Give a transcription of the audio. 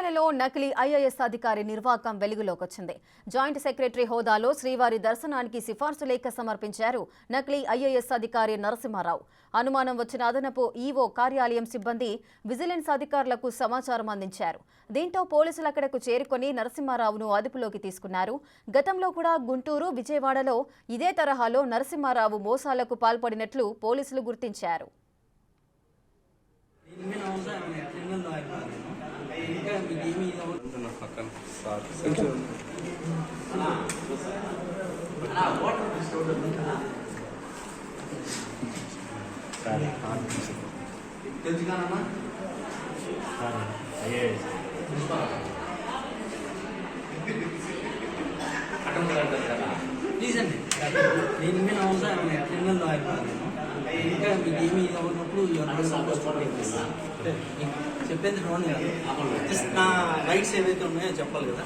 తిరుమలలో నకిలీ ఐఏఎస్ అధికారి నిర్వాకం వెలుగులోకొచ్చింది. జాయింట్ సెక్రటరీ హోదాలో శ్రీవారి దర్శనానికి సిఫార్సు లేఖ సమర్పించారు నకిలీ ఐఏఎస్ అధికారి నరసింహారావు. అనుమానం వచ్చిన అదనపు ఈవో కార్యాలయం సిబ్బంది విజిలెన్స్ అధికారులకు సమాచారం అందించారు. దీంతో పోలీసులు అక్కడకు చేరుకొని నరసింహారావును అదుపులోకి తీసుకున్నారు. గతంలో కూడా గుంటూరు, విజయవాడలో ఇదే తరహాలో నరసింహారావు మోసాలకు పాల్పడినట్లు పోలీసులు గుర్తించారు. ప్లీజ్ అండి, దీని మీద అవసరం క్రిమినల్ అయిపోతాను. ఇంకా మీకు ఏమి ఉన్నప్పుడు చెప్పేది ఫోన్ కాదు, నా రైట్స్ ఏవైతే ఉన్నాయో చెప్పాలి కదా.